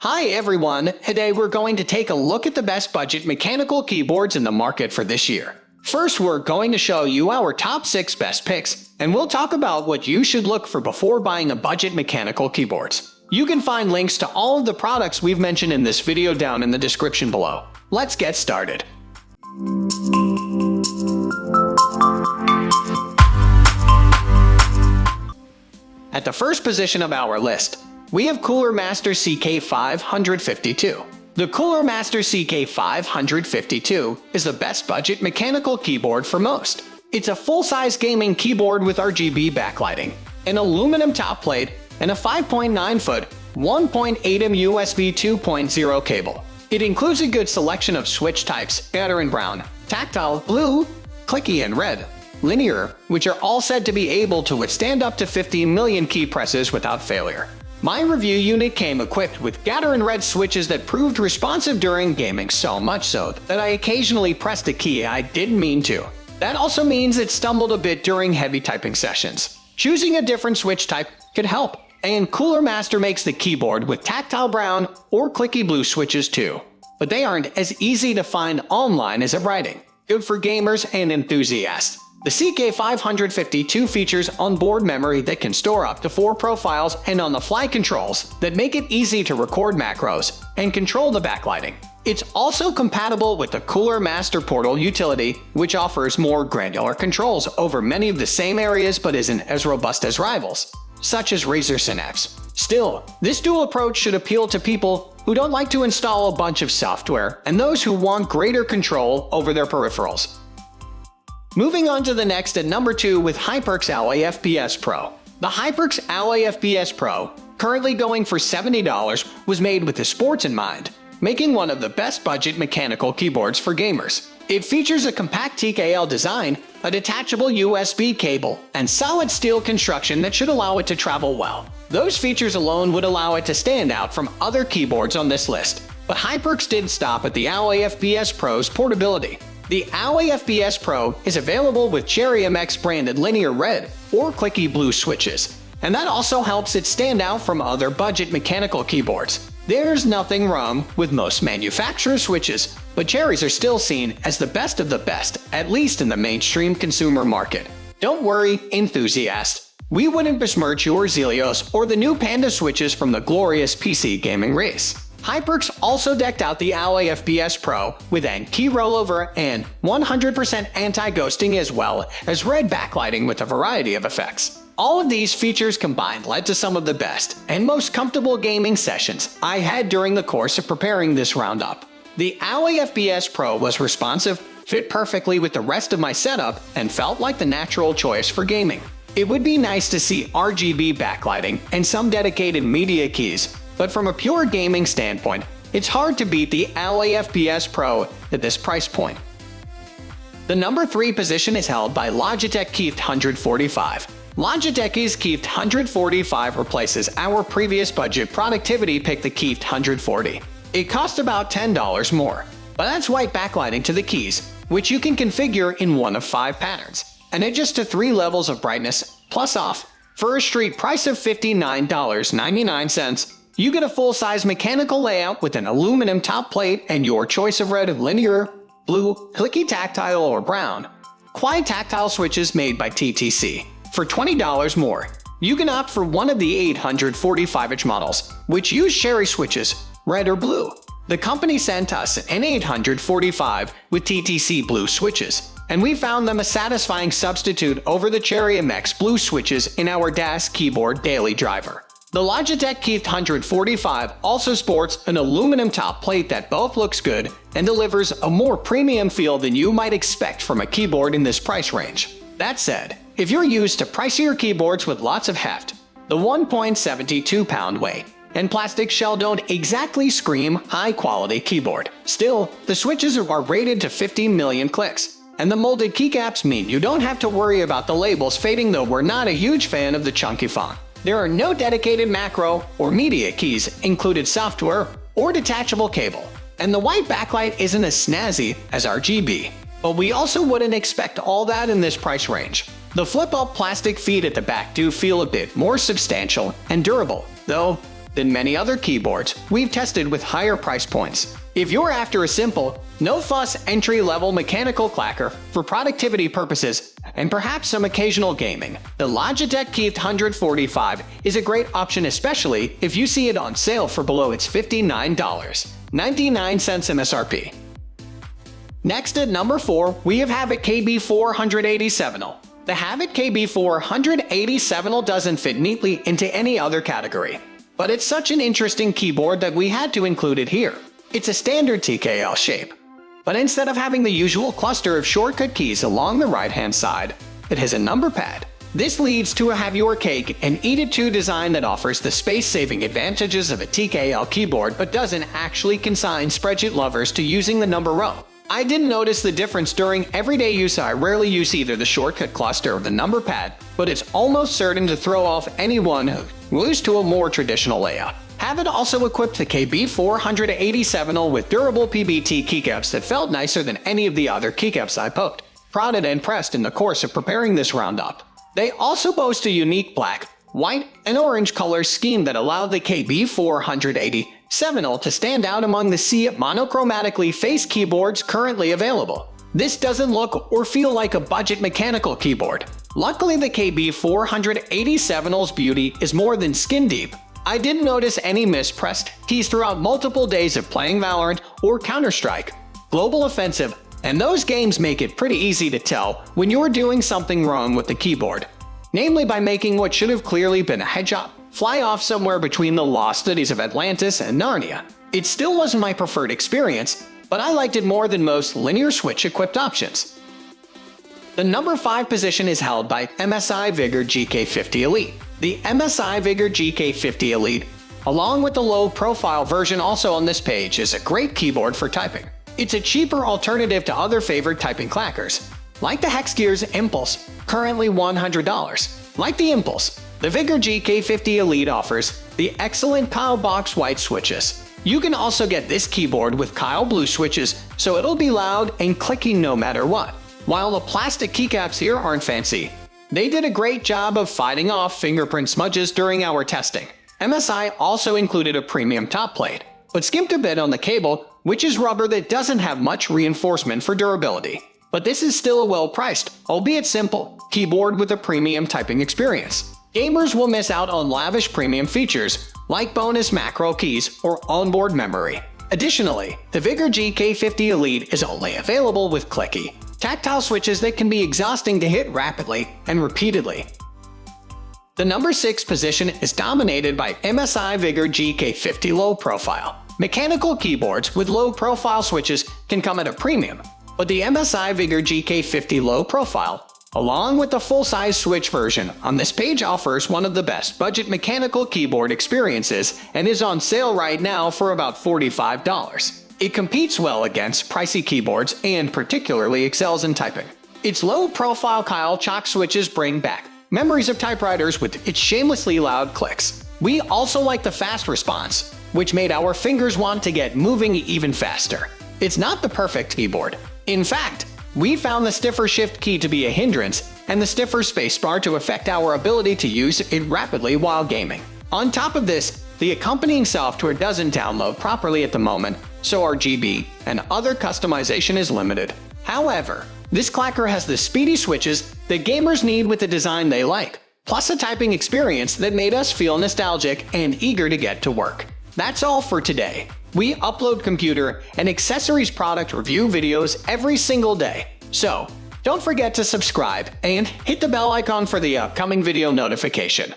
Hi everyone, today we're going to take a look at the best budget mechanical keyboards in the market for this year. First, we're going to show you our top 6 best picks, and we'll talk about what you should look for before buying a budget mechanical keyboards. You can find links to all of the products we've mentioned in this video down in the description below. Let's get started. At the first position of our list, we have Cooler Master CK552. The Cooler Master CK552 is the best budget mechanical keyboard for most. It's a full-size gaming keyboard with RGB backlighting, an aluminum top plate, and a 5.9-foot, 1.8mm USB 2.0 cable. It includes a good selection of switch types, pattern brown, tactile, blue, clicky, and red, linear, which are all said to be able to withstand up to 50 million key presses without failure. My review unit came equipped with pattern red switches that proved responsive during gaming, so much so that I occasionally pressed a key I didn't mean to. That also means it stumbled a bit during heavy typing sessions. Choosing a different switch type could help, and Cooler Master makes the keyboard with tactile brown or clicky blue switches too. But they aren't as easy to find online as at writing. Good for gamers and enthusiasts. The CK552 features onboard memory that can store up to 4 profiles and on-the-fly controls that make it easy to record macros and control the backlighting. It's also compatible with the Cooler Master Portal utility, which offers more granular controls over many of the same areas but isn't as robust as rivals, such as Razer Synapse. Still, this dual approach should appeal to people who don't like to install a bunch of software and those who want greater control over their peripherals. Moving on to the next at number 2 with HyperX Alloy FPS Pro. The HyperX Alloy FPS Pro, currently going for $70, was made with the sports in mind, making one of the best budget mechanical keyboards for gamers. It features a compact TKL design, a detachable USB cable, and solid steel construction that should allow it to travel well. Those features alone would allow it to stand out from other keyboards on this list. But HyperX didn't stop at the Alloy FPS Pro's portability. The Alloy FPS Pro is available with Cherry MX branded linear red or clicky blue switches, and that also helps it stand out from other budget mechanical keyboards. There's nothing wrong with most manufacturer switches, but Cherries are still seen as the best of the best, at least in the mainstream consumer market. Don't worry, enthusiast. We wouldn't besmirch your Zelios or the new Panda switches from the glorious PC gaming race. HyperX also decked out the Alloy FPS Pro with key rollover and 100% anti-ghosting, as well as red backlighting with a variety of effects. All of these features combined led to some of the best and most comfortable gaming sessions I had during the course of preparing this roundup. The Alloy FPS Pro was responsive, fit perfectly with the rest of my setup, and felt like the natural choice for gaming. It would be nice to see RGB backlighting and some dedicated media keys, but from a pure gaming standpoint, it's hard to beat the Alloy FPS Pro at this price point. The number 3 position is held by Logitech Keith 145. Logitech's Keith 145 replaces our previous budget productivity pick, the Keith 140. It costs about $10 more, but that's white backlighting to the keys, which you can configure in one of 5 patterns, and adjust to 3 levels of brightness, plus off. For a street price of $59.99, you get a full-size mechanical layout with an aluminum top plate and your choice of red, linear, blue, clicky tactile, or brown. Quiet tactile switches made by TTC. For $20 more, you can opt for one of the 845-inch models, which use Cherry switches, red or blue. The company sent us an 845 with TTC blue switches, and we found them a satisfying substitute over the Cherry MX blue switches in our DAS keyboard daily driver. The Logitech Keith 145 also sports an aluminum top plate that both looks good and delivers a more premium feel than you might expect from a keyboard in this price range. That said, if you're used to pricier keyboards with lots of heft, the 1.72-pound weight and plastic shell don't exactly scream high-quality keyboard. Still, the switches are rated to 50 million clicks, and the molded keycaps mean you don't have to worry about the labels fading, though we're not a huge fan of the chunky font. There are no dedicated macro or media keys, included software, or detachable cable, and the white backlight isn't as snazzy as RGB. But we also wouldn't expect all that in this price range. The flip-up plastic feet at the back do feel a bit more substantial and durable, though than many other keyboards we've tested with higher price points. If you're after a simple, no-fuss entry-level mechanical clacker for productivity purposes and perhaps some occasional gaming, the Logitech Keith 145 is a great option, especially if you see it on sale for below its $59.99 MSRP. Next at number 4, we have Havit KB487L. The Havit KB487L doesn't fit neatly into any other category, but it's such an interesting keyboard that we had to include it here. It's a standard TKL shape, but instead of having the usual cluster of shortcut keys along the right-hand side, it has a number pad. This leads to a have your cake and eat it too design that offers the space-saving advantages of a TKL keyboard but doesn't actually consign spreadsheet lovers to using the number row. I didn't notice the difference during everyday use. I rarely use either the shortcut cluster or the number pad, but it's almost certain to throw off anyone who's used to a more traditional layout. Havit also equipped the KB487L with durable PBT keycaps that felt nicer than any of the other keycaps I poked, prodded, and pressed in the course of preparing this roundup. They also boast a unique black, white, and orange color scheme that allowed the KB487L to stand out among the sea of monochromatically faced keyboards currently available. This doesn't look or feel like a budget mechanical keyboard. Luckily, the KB487L's beauty is more than skin deep. I didn't notice any mispressed keys throughout multiple days of playing Valorant or Counter-Strike Global Offensive, and those games make it pretty easy to tell when you're doing something wrong with the keyboard, namely by making what should have clearly been a headshot fly off somewhere between the lost cities of Atlantis and Narnia. It still wasn't my preferred experience, but I liked it more than most linear switch-equipped options. The number 5 position is held by MSI Vigor GK50 Elite. The MSI Vigor GK50 Elite, along with the low-profile version also on this page, is a great keyboard for typing. It's a cheaper alternative to other favorite typing clackers, like the Hexgear's Impulse, currently $100. Like the Impulse, the Vigor GK50 Elite offers the excellent Kyle Box white switches. You can also get this keyboard with Kyle blue switches, so it'll be loud and clicky no matter what. While the plastic keycaps here aren't fancy, they did a great job of fighting off fingerprint smudges during our testing. MSI also included a premium top plate, but skimped a bit on the cable, which is rubber that doesn't have much reinforcement for durability. But this is still a well-priced, albeit simple, keyboard with a premium typing experience. Gamers will miss out on lavish premium features like bonus macro keys or onboard memory. Additionally, the Vigor GK50 Elite is only available with clicky, tactile switches that can be exhausting to hit rapidly and repeatedly. The number 6 position is dominated by MSI Vigor GK50 Low Profile. Mechanical keyboards with low profile switches can come at a premium, but the MSI Vigor GK50 Low Profile, along with the full-size Switch version on this page, offers one of the best budget mechanical keyboard experiences and is on sale right now for about $45. It competes well against pricey keyboards and particularly excels in typing. Its low-profile Kyle Chalk switches bring back memories of typewriters with its shamelessly loud clicks. We also like the fast response, which made our fingers want to get moving even faster. It's not the perfect keyboard. In fact, we found the stiffer shift key to be a hindrance and the stiffer spacebar to affect our ability to use it rapidly while gaming. On top of this, the accompanying software doesn't download properly at the moment, so RGB and other customization is limited. However, this clacker has the speedy switches that gamers need with the design they like, plus a typing experience that made us feel nostalgic and eager to get to work. That's all for today. We upload computer and accessories product review videos every single day, so don't forget to subscribe and hit the bell icon for the upcoming video notification.